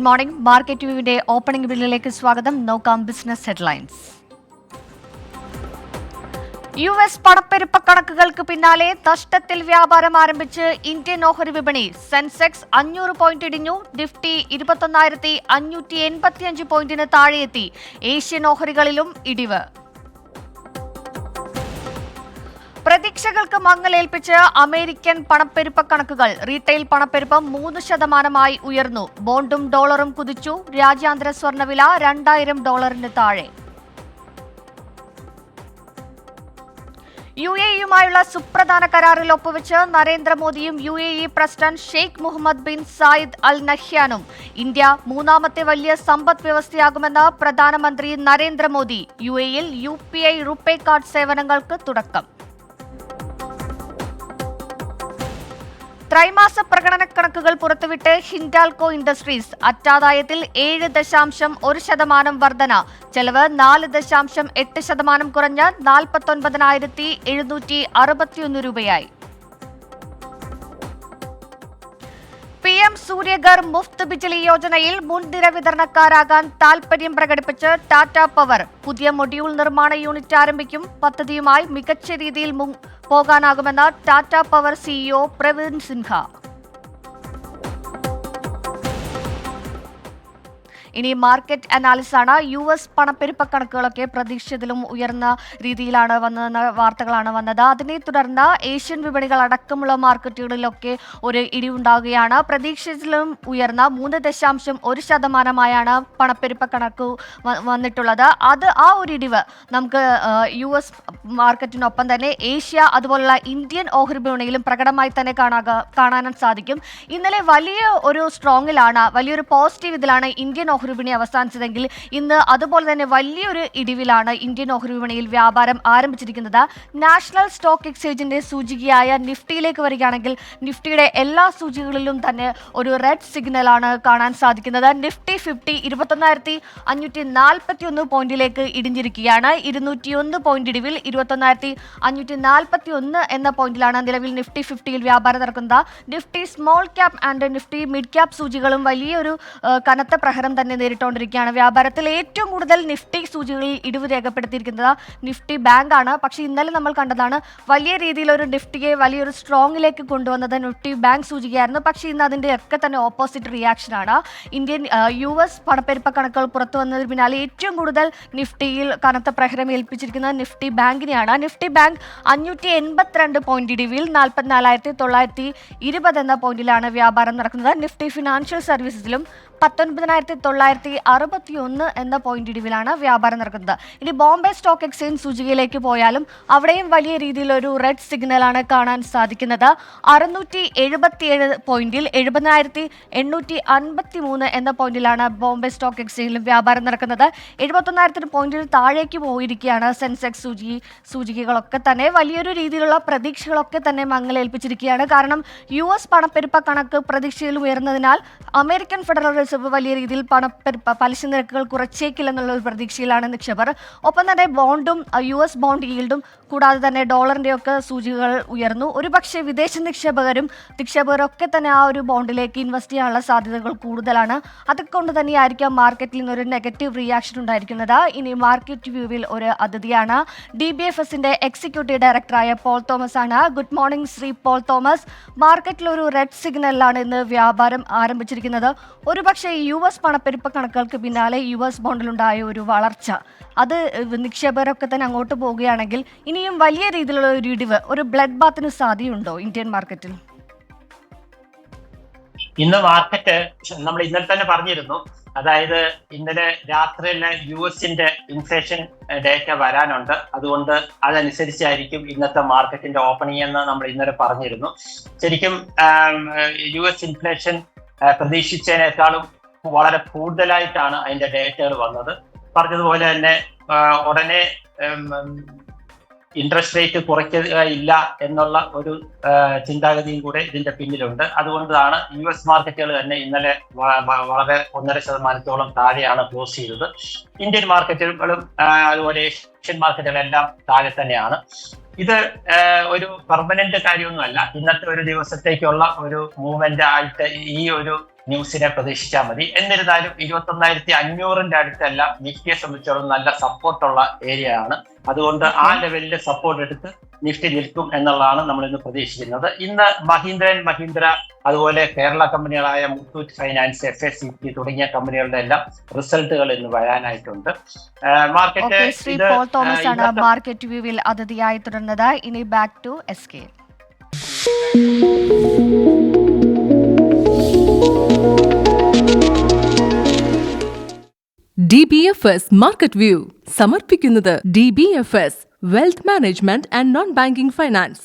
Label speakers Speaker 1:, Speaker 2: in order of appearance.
Speaker 1: Good morning. Market വ്യൂവിന്റെ opening ബില്ലിലേക്ക് സ്വാഗതം. നോക്കാം business headlines. US പണപ്പെരുപ്പ കണക്കുകൾക്ക് പിന്നാലെ നഷ്ടത്തിൽ വ്യാപാരം ആരംഭിച്ച് ഇന്ത്യൻ ഓഹരി വിപണി. സെൻസെക്സ് 500 പോയിന്റ് ഇടിഞ്ഞു. നിഫ്റ്റി 21,585 പോയിന്റിന് താഴെയെത്തി. ഏഷ്യൻ ഓഹരികളിലും ഇടിവ്. പ്രതീക്ഷകൾക്ക് മങ്ങലേൽപ്പിച്ച് അമേരിക്കൻ പണപ്പെരുപ്പ കണക്കുകൾ. റീറ്റെയിൽ പണപ്പെരുപ്പം 3% ഉയർന്നു. ബോണ്ടും ഡോളറും കുതിച്ചു. രാജ്യാന്തര സ്വർണ്ണവില $2000 താഴെ. UAE-യുമായുള്ള സുപ്രധാന കരാറിൽ ഒപ്പുവെച്ച് നരേന്ദ്രമോദിയും UAE president Sheikh Mohammed bin Zayed Al നഹ്യാനും. ഇന്ത്യ മൂന്നാമത്തെ വലിയ സമ്പദ് വ്യവസ്ഥയാകുമെന്ന് പ്രധാനമന്ത്രി നരേന്ദ്രമോദി. UAE-യിൽ UPI റുപേ കാർഡ് സേവനങ്ങൾക്ക് തുടക്കം. ത്രൈമാസ പ്രകടന കണക്കുകൾ പുറത്തുവിട്ട് ഹിൻഡാൽകോ ഇൻഡസ്ട്രീസ്. അറ്റാദായത്തിൽ 7.1% വർധന. ചെലവ് 4.8% കുറഞ്ഞ് 49,761 രൂപയായി. PM സൂര്യഗർ മുഫ്ത് ബിജ്ലി യോജനയിൽ മുൻനിര വിതരണക്കാരാകാൻ താൽപര്യം പ്രകടിപ്പിച്ച് ടാറ്റ പവർ. പുതിയ മൊഡ്യൂൾ നിർമ്മാണ യൂണിറ്റ് ആരംഭിക്കും. പദ്ധതിയുമായി മികച്ച രീതിയിൽ പോകാനാകുമെന്ന് ടാറ്റ പവർ CEO പ്രവീൺ സിൻഹ. ഇനി മാർക്കറ്റ് അനാലിസിസ് ആണ്. US പണപ്പെരുപ്പ കണക്കുകളൊക്കെ പ്രതീക്ഷിച്ചതിലും ഉയർന്ന രീതിയിലാണ് വന്നതെന്ന വാർത്തകളാണ് വന്നത്. അതിനെ തുടർന്ന് ഏഷ്യൻ വിപണികൾ അടക്കമുള്ള മാർക്കറ്റുകളിലൊക്കെ ഒരു ഇടിവുണ്ടാകുകയാണ്. പ്രതീക്ഷിച്ചതിലും ഉയർന്ന 3.1% പണപ്പെരുപ്പ കണക്ക് വന്നിട്ടുള്ളത്. ആ ഒരു ഇടിവ് നമുക്ക് US മാർക്കറ്റിനൊപ്പം തന്നെ ഏഷ്യ അതുപോലുള്ള ഇന്ത്യൻ ഓഹരി വിപണിയിലും പ്രകടമായി തന്നെ കാണാൻ സാധിക്കും. ഇന്നലെ വലിയ ഒരു സ്ട്രോങ്ങിലാണ്, വലിയൊരു പോസിറ്റീവ് ഇതിലാണ് ഇന്ത്യൻ ഓഹരി വിപണി അവസാനിച്ചതെങ്കിൽ ഇന്ന് അതുപോലെ തന്നെ വലിയൊരു ഇടിവിലാണ് ഇന്ത്യൻ ഓഹരി വിപണിയിൽ വ്യാപാരം ആരംഭിച്ചിരിക്കുന്നത്. നാഷണൽ സ്റ്റോക്ക് എക്സ്ചേഞ്ചിന്റെ സൂചികയായ നിഫ്റ്റിയിലേക്ക് വരികയാണെങ്കിൽ നിഫ്റ്റിയുടെ എല്ലാ സൂചികകളിലും തന്നെ ഒരു റെഡ് സിഗ്നലാണ് കാണാൻ സാധിക്കുന്നത്. നിഫ്റ്റി 50 21,541 പോയിന്റിലേക്ക് ഇടിഞ്ഞിരിക്കുകയാണ്. 201 പോയിന്റ് ഇടിവിൽ 21,541 എന്ന പോയിന്റിലാണ് നിലവിൽ നിഫ്റ്റി 50യിൽ വ്യാപാരം നടക്കുന്നത്. Nifty small cap and Nifty mid cap സൂചികളും വലിയൊരു കനത്ത പ്രഹരം തന്നെ നേരിട്ടുകൊണ്ടിരിക്കുകയാണ്. വ്യാപാരത്തിൽ ഏറ്റവും കൂടുതൽ നിഫ്റ്റി സൂചികളിൽ ഇടിവ് രേഖപ്പെടുത്തിയിരിക്കുന്നത് നിഫ്റ്റി ബാങ്ക് ആണ്. പക്ഷേ ഇന്നലെ നമ്മൾ കണ്ടതാണ് വലിയ രീതിയിലൊരു നിഫ്റ്റിയെ വലിയൊരു സ്ട്രോങ്ങിലേക്ക് കൊണ്ടുവന്നത് നിഫ്റ്റി ബാങ്ക് സൂചികയായിരുന്നു. പക്ഷേ ഇന്ന് അതിൻ്റെ ഒക്കെ തന്നെ ഓപ്പോസിറ്റ് റിയാക്ഷനാണ്. US പണപ്പെരുപ്പ കണക്കുകൾ പുറത്തു വന്നതിന് പിന്നാലെ ഏറ്റവും കൂടുതൽ നിഫ്റ്റിയിൽ കനത്ത പ്രഹരം ഏൽപ്പിച്ചിരിക്കുന്നത് നിഫ്റ്റി ബാങ്കിനെയാണ്. നിഫ്റ്റി ബാങ്ക് 582 പോയിന്റ് ഇടിവിൽ 44,920 എന്ന പോയിന്റിലാണ് വ്യാപാരം നടക്കുന്നത്. നിഫ്റ്റി ഫിനാൻഷ്യൽ സർവീസസിലും 19,961 എന്ന പോയിന്റ് ഇടിവിലാണ് വ്യാപാരം നടക്കുന്നത്. ഇനി ബോംബെ സ്റ്റോക്ക് എക്സ്ചേഞ്ച് സൂചികയിലേക്ക് പോയാലും അവിടെയും വലിയ രീതിയിലൊരു റെഡ് സിഗ്നലാണ് കാണാൻ സാധിക്കുന്നത്. 677 പോയിന്റിൽ 70,853 എന്ന പോയിന്റിലാണ് ബോംബെ സ്റ്റോക്ക് എക്സ്ചേഞ്ചിലും വ്യാപാരം നടക്കുന്നത്. 71,000 പോയിന്റിൽ താഴേക്ക് പോയിരിക്കുകയാണ് സെൻസെക്സ് സൂചികകളൊക്കെ തന്നെ. വലിയൊരു രീതിയിലുള്ള പ്രതീക്ഷകളൊക്കെ തന്നെ മങ്ങലേൽപ്പിച്ചിരിക്കുകയാണ്. കാരണം US പണപ്പെരുപ്പ കണക്ക് പ്രതീക്ഷയിൽ ഉയർന്നതിനാൽ അമേരിക്കൻ ഫെഡറൽ റിസർവ് വലിയ രീതിയിൽ പലിശ നിരക്കുകൾ കുറച്ചേക്കില്ലെന്നുള്ള ഒരു പ്രതീക്ഷയിലാണ് നിക്ഷേപർ. ഒപ്പം തന്നെ ബോണ്ടും US ബോണ്ട് ഈൽഡും കൂടാതെ തന്നെ ഡോളറിന്റെ ഒക്കെ സൂചികകൾ ഉയർന്നു. ഒരുപക്ഷെ വിദേശ നിക്ഷേപകരൊക്കെ തന്നെ ആ ഒരു ബോണ്ടിലേക്ക് ഇൻവെസ്റ്റ് ചെയ്യാനുള്ള സാധ്യതകൾ കൂടുതലാണ്. അതുകൊണ്ട് തന്നെയായിരിക്കാം മാർക്കറ്റിൽ നിന്നൊരു നെഗറ്റീവ് റിയാക്ഷൻ ഉണ്ടായിരിക്കുന്നത്. ഇനി മാർക്കറ്റ് വ്യൂവിൽ ഒരു അതിഥിയാണ്. DBFSന്റെ എക്സിക്യൂട്ടീവ് ഡയറക്ടറായ പോൾ തോമസ് ആണ്. Good morning Shri Paul Thomas. മാർക്കറ്റിൽ ഒരു റെഡ് സിഗ്നലാണ് ഇന്ന് വ്യാപാരം ആരംഭിച്ചിരിക്കുന്നത്. ഒരുപക്ഷെ US പണപ്പെരുപ്പ കണക്കുകൾക്ക് പിന്നാലെ US ബോണ്ടിലുണ്ടായ ഒരു വളർച്ച, അത് നിക്ഷേപകരൊക്കെ തന്നെ അങ്ങോട്ട് പോവുകയാണെങ്കിൽ ഇനിയും വലിയ രീതിയിലുള്ള ഒരു ഇടിവ്, ഒരു ബ്ലഡ് ബാത്തിന് സാധ്യതയുണ്ടോ ഇന്ത്യൻ മാർക്കറ്റിൽ?
Speaker 2: ഇന്ന് മാർക്കറ്റ് നമ്മൾ ഇന്നലെ തന്നെ പറഞ്ഞിരുന്നു. അതായത് ഇന്നലെ രാത്രിയിൽ US-ന്റെ ഇൻഫ്ലേഷൻ ഡേറ്റ വരാനുണ്ട്. അതുകൊണ്ട് അതനുസരിച്ചായിരിക്കും ഇന്നത്തെ മാർക്കറ്റിന്റെ ഓപ്പണിംഗ് എന്ന് നമ്മൾ ഇന്നലെ പറഞ്ഞിരുന്നു. ശരിക്കും US ഇൻഫ്ലേഷൻ പ്രതീക്ഷിച്ചതിനേക്കാളും വളരെ കൂടുതലായിട്ടാണ് അതിന്റെ ഡേറ്റകൾ വന്നത്. പറഞ്ഞതുപോലെ തന്നെ ഉടനെ ഇൻട്രസ്റ്റ് റേറ്റ് കുറയ്ക്കുകയില്ല എന്നുള്ള ഒരു ചിന്താഗതിയും കൂടെ ഇതിന്റെ പിന്നിലുണ്ട്. അതുകൊണ്ടാണ് US മാർക്കറ്റുകൾ തന്നെ ഇന്നലെ വളരെ 1.5% താഴെയാണ് ക്ലോസ് ചെയ്തത്. ഇന്ത്യൻ മാർക്കറ്റുകളും അതുപോലെ ഏഷ്യൻ മാർക്കറ്റുകളെല്ലാം താഴെ തന്നെയാണ്. ഇത് ഒരു പെർമനന്റ് കാര്യമൊന്നുമല്ല. ഇന്നത്തെ ഒരു ദിവസത്തേക്കുള്ള ഒരു മൂവ്മെന്റ് ആയിട്ട് ഈ ഒരു ന്യൂസിനെ പ്രതീക്ഷിച്ചാൽ മതി. എന്നിരുന്നാലും 21,500 അടുത്തെല്ലാം നിഫ്റ്റിയെ സംബന്ധിച്ചിടത്തോളം നല്ല സപ്പോർട്ടുള്ള ഏരിയ ആണ്. അതുകൊണ്ട് ആ ലെവലിൽ സപ്പോർട്ട് എടുത്ത് നിഫ്റ്റി നിൽക്കും എന്നുള്ളതാണ് നമ്മൾ ഇന്ന് പ്രതീക്ഷിക്കുന്നത്. ഇന്ന് മഹീന്ദ്ര അതുപോലെ കേരള കമ്പനികളായ മുത്തൂറ്റ് ഫൈനാൻസ്, FSCP തുടങ്ങിയ കമ്പനികളുടെ എല്ലാം റിസൾട്ടുകൾ ഇന്ന് വരാനായിട്ടുണ്ട്.
Speaker 1: ശ്രീ പോൾ തോമസ് ആണ് മാർക്കറ്റ് വ്യൂവിൽ അതിഥിയായി തുടർന്നത്. ഇനി back to SK.
Speaker 3: DBFS market view സമർപ്പിക്കുന്നത് DBFS wealth management and non banking finance.